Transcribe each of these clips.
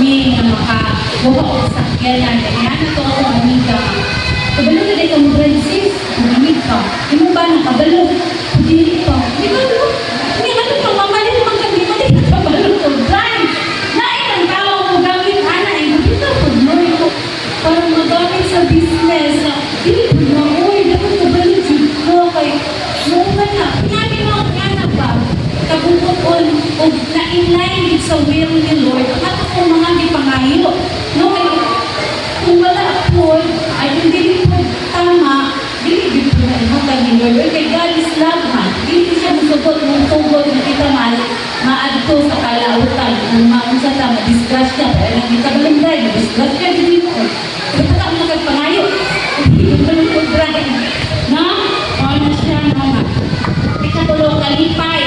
ni na makabuha o sakyanan. Kaya ito ako amiga. Kabalo na din kang Francis, malamig ka. Di mo ba nakabalo? Hindi ka. Di ba ito? Hindi ano pa, mamalit mga kami, mali kabalo ko. Blind! Nain ang tao mo gamit, ana, hindi ka po, no? Parang magamit sa business. Hindi po na, uy, dapat kabalo dito. Kay, noong na, pinami mo ang anak ba? Kabukon, o na-inline sa will ni Lord. At ako mga di pangayo. No, kaya, kung wala po, ay hindi po tama, hindi po na ihatag ni Lord. Kaya God is love man. Hindi siya musugot, musugot, kita maadto sa kalautan. Kung maunsa ta, madisgrasya. Kaya lang kita balangray, madisgrasya, hindi mo. Kaya ka mo nagpangayo. Hindi mo balangray. Na, ano siya, mga. Ikatulong kalipay,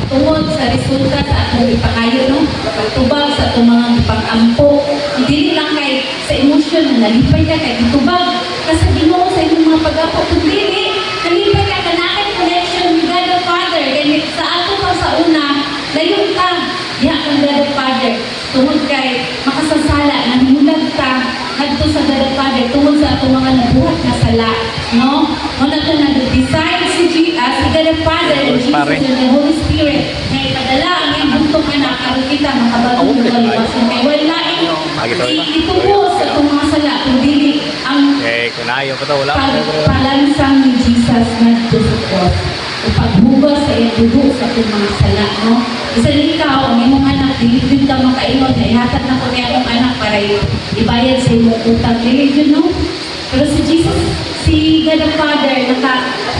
tungod sa resulta sa atong ipangayo, no? Pagtubag sa atong mga pag-ampo. Hindi lang kay sa emosyon na nalipay ka kay itubag. Kasi Ginoo sa inyong mga pag-apo. Kundi, nalipay ka kanakit connection with God the Father. Ganit sa ato pa sa una, layo ka. Diha kang God the Father. Tungod kay makasasala, nangimulag ka nagto sa God the Father. Tungod sa atong mga nabuhat na sala. No? Muna ito nag-decide si God the Father and Jesus and the Holy Spirit. Kaya padala ang iyong buntong anak aron kita makabagong ng kaliwasan. Kaya wala ito po sa itong mga sala. Kundi ang pagpalansang ni Jesus na ito sa cross. Paghugas sa iyong dugo sa itong mga sala. No? Isa din ikaw, ang iyong anak, din ka makaingon. Ihatag na ko niya ang anak para ibayad sa iyong utang. Yun, no? Pero si Jesus, si God the Father,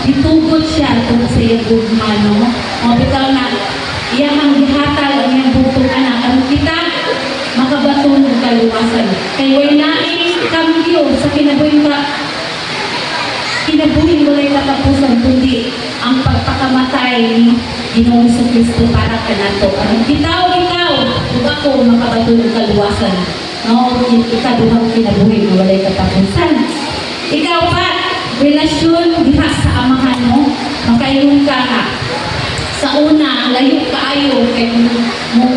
ditugod siya kung sa iyong gugma, no? O, bitaw na, iyang ang gihatag ang iyong butong anak. Ano kita? Makabatong ng kaluwasan. Kaya naing kambyo sa kinabuhin walay katapusan, kundi ang pagpakamatay ni Ginoong Kristo para kanato. Ang ikaw, kung ako makabatong ng kaluwasan, no? Ikaduhang kinabuhin walay katapusan. Ikaw pa, relasyon diha sa amahan mo, makaingon ka ha. Sa una, layo kaayo kay mo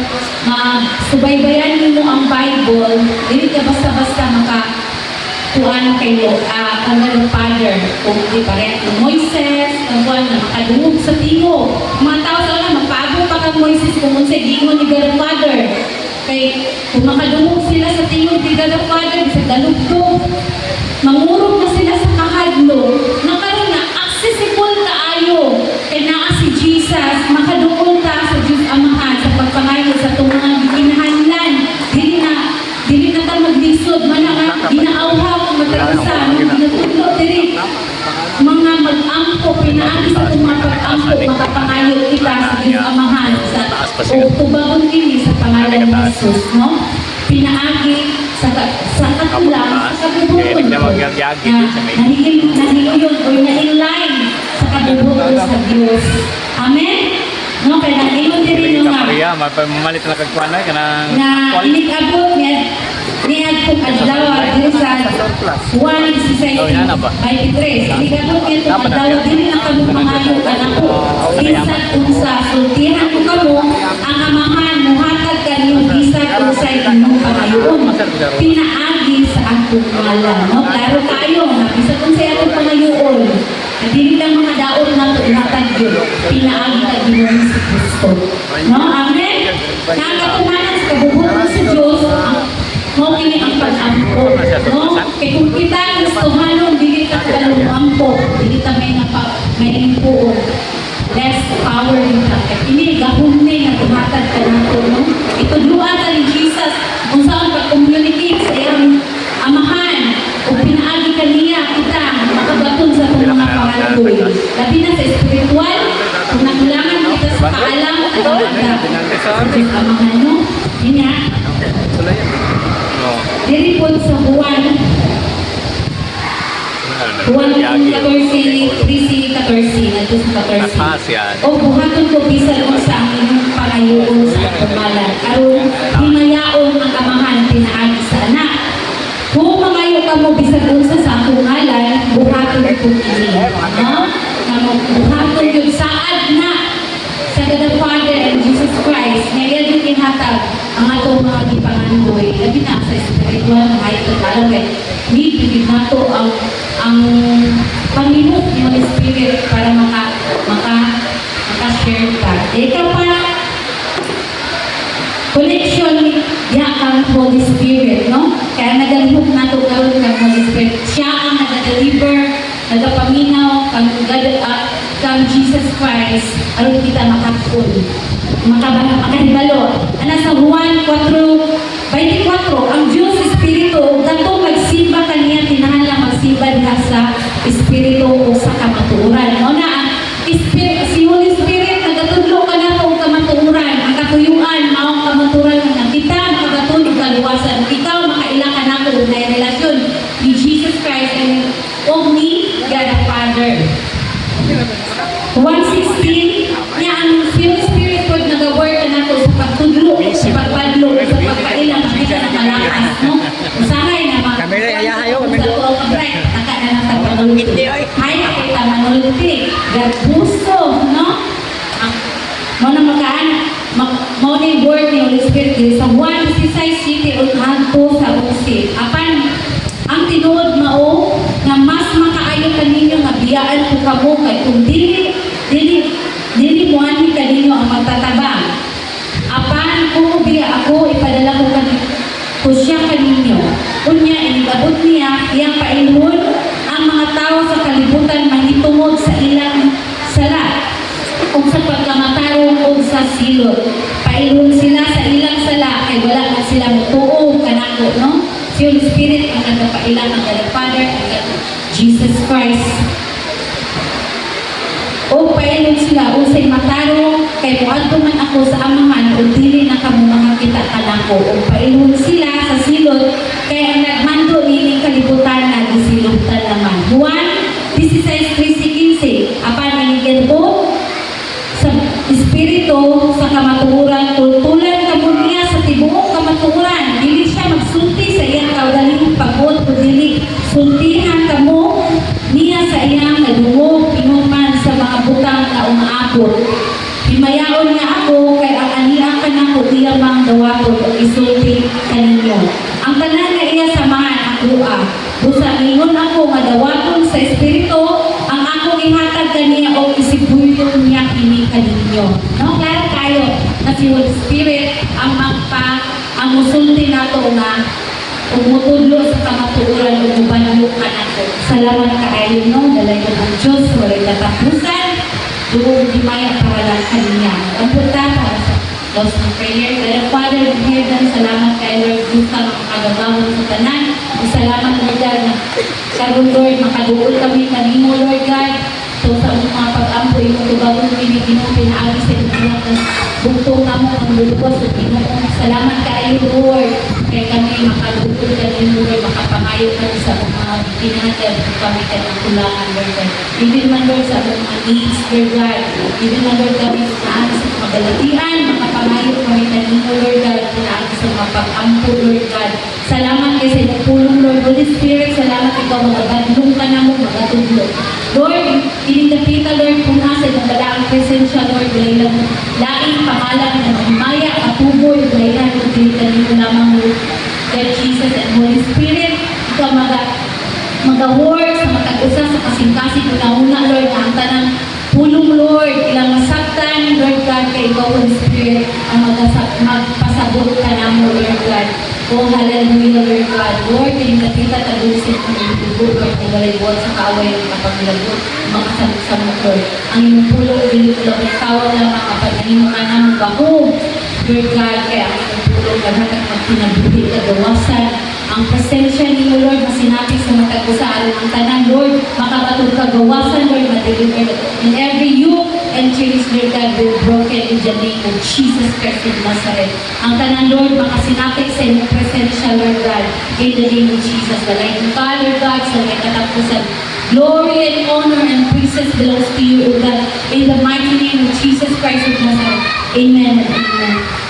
subaybayan mo ang Bible, dili ka basta-basta kuan kay ang God Father, kung di pareha ng Moises, ang kuan na makadungog sa tingo. Mga tao sa una, magpago pa kang Moises kung unsay gingon ni God Father. Kay kung makadungog sila sa tingo ni God Father, sa dalugdog, mangurog na sila sa kahadlo, nakaroon na accessible kaayo kay naa si Jesus, makadungog ta sa Diyos Amahan sa pagpangayo sa itong mga gikinahanglan. Dili na ta maglisod, ginaawhaw ang matagasan, ginatudlo, dili mga mag-ampo, pinaagi sa itong mga pag-ampo, makapangayo kita sa Diyos Amahan sa tubagon kini sa pangalan ni Jesus, no? Pinaagi sa katulang, sa kabubuton nahihilyon o na-inline sa kabubuton sa Diyos. Amen? No, kaya nag-ingon din nga mamalit na kagkuanay ka na inig-abot niya kung adlaw din sa 1:23. Inig-abot niya kung adlaw din ang kabupangayo ka na po. Isat unsa, sultihan mo ka mo, ang amahan, muhatag ka niyong isat unsay inyong pangayoon. Pinaagi sa akong ngalan. No? Klaro kayo, isat unsay akong pangayoon. Hindi lang mga daon na tumatag yun. Pinaagi ka Ginoong si Kristo. No? Amen? Nakakatumanan sa kabubuton sa Diyos, mo kini ang pag-ampo. No? Kaya kung kita Kristohanon, hindi ka kalumampo. Hindi ka may impuon. Less power din ka. Kaya ini, gahumne na tumatag ka na ito. No? Itudluan ka ni Jesus kung saan pag-communicate sa iyang amahan o pinaagi ka niya kita makabaton sa itong mga pangaluloy. Labi na sa spiritual, kung nakulangan kita sa kaalam at ang amahan mo, yun nga. Diri po sa Juan 14, 13-14, nandito sa 14. O buhaton ko bisan ko sa inyong pangayoon sa pagmalan. Aron himayaon ang amahan pinaagi sa anak. Kung mangayo ka mo bisan unsa sa akong ngalan, buhaton ko kini. No? Buhaton yun saad na sa God the Father and Jesus Christ. Ngayon yung ihatag ang atong mga gipangandoy, labi na sa spiritual na kahit alam kay need bigid nato ang Panginoon ni Holy Spirit para maka-share ka. Ikaw pa, connection niya ang Holy Spirit, no? Kaya nagalihok nato karon kang Holy Spirit. Siya ang nag-deliver, nagapaminaw kang Jesus Christ aron kita makakul. Makahibalo. Ana sa Juan 4:24, ang Diyos Espiritu, katong magsimba kaniya, tinahala magsimba diha sa Espiritu o sa kamatuoran. Mao na si Holy Spirit nagatudlo ka na og kamatuoran, ang katuyuan mao ang kamatuoran nga kita makatulog kaluwasan. Ikaw makaila ka na og relasyon ni Jesus Christ and og ni God the Father. 1:16 niya ang Holy Spirit pag nag-work ka na sa pagtudlo, sa pagpadlo, sa pagkailang makita na malakas, no? Usahay na mga Kamera, ayahayo, sa kamera. tuwang kabray, nakaanang tagpanulti. Ay, nakita manulti. Garbuso, no? Mo na makaan, mo na yung word ni Holy Spirit sa 1:16 city o hanto sa usi. Apan, ang tinuod mao na mas makaayo kaninyo nga biyaan ko kamo kay kung dili mo ani kaninyo ang magtatabang. Apan kung biya ako ipadala ko siya kaninyo. Unya inigabot niya iyang paingon ang mga tao sa kalibutan mahitungod sa ilang sala kung sa pagkamatarong o sa silot. Paingon sila sa ilang sala kay wala na sila mutuo kanako, no? Si Holy Spirit ang nagpailang ang God the Father at Jesus Christ. O pailog sila usay mataro kay muadto man ako sa amahan o dili na kamo mga kita kanako. O pailog sila sa silot kay ang nagmando ni kalibutan na gisilugtan naman. Juan 16:13 apan inigyan ko sa Espiritu sa kamatuoran tultulan kamo niya sa tibuok kamatuoran. Dili siya magsulti sa iyang kaugalingong pagod o dili sultihan kamo niya sa iyang nadungog inuman sa mga butang na umaabot. Himayaon niya ako kay ang aniya kanako iya mang dawaton o isulti kaninyo. Ang tanan nga iya samahan ako busa ingon ako nga dawaton sa Espiritu ang ako ihatag kaniya o isibuyong niya kini kaninyo. No, klaro kayo na si Holy Spirit ang ang musulti nato nga umutudlo sa kamatuoran o ubanyo ka nato. Salamat kaayo, no? Dalay ko ng Diyos, walay katapusan, doon himaya para lang kaniya. Ang punta para sa Lord ng prayer. Dahil Father in heaven, salamat kay Lord Gusta makagabawon sa tanan. Salamat Lord God na karon Lord, makaduol kami kanimo Lord God. So sa mga pag-ampo, yung tubawon piniginong pinaagi sa inyong bugtong namo ang lulubos at Ginoo. Salamat kaayo Lord. Kaya kami makaduol kanimo Lord, makapangayo kami sa mga pinatid kami kanang kulangan Lord God. Even man Lord sa mga needs Lord God. Even man Lord kami pinaagi sa mga balatian, makapangayo kami kanimo Lord God, pinaagi sa mga pag-ampo Lord God. Salamat kay sa inyong pulong Lord. Holy Spirit, salamat ikaw magabadlong ka na mo, magatudlo. Lord, inindapita Lord kung nasa ng balaang presensya Lord, laing pangalan na mahimaya at tuboy, layan kung tinitalin mo lamang Lord, God Jesus and Holy Spirit, ikaw mag-work sa matag-usa sa kasing-kasing una-una Lord, ang tanang pulong Lord, ilang masaktan Lord God, kay ikaw Holy Spirit, ang magpasabot ka na mo Lord God. Oh, hallelujah, Lord God. Lord, pinagkita talusin ang ibubuo, Lord, kung balay-buwan sa kaaway ng kapag-ilabot, mga samot-samot, Lord. Ang inyong pulong, binulang tawag lang mga panahimo ka na magbaho. Lord God, kaya ang inyong pulong, lahat ang magpinabuhi, kagawasan. Ang presensya niyo, Lord, masinapit sa matag-usaan ang tanan, Lord, makabatog kagawasan, Lord, madeliver. In every yoke and chains, Lord God, will broken in the name of Jesus Christ of Nazareth. Ang tanan, Lord, makasinapit sa inyong presensya, Lord God, in the name of Jesus. Walay ka, Lord God, sa may katapusan. Glory and honor and praises belongs to you, O God, in the mighty name of Jesus Christ of Nazareth. Amen and amen.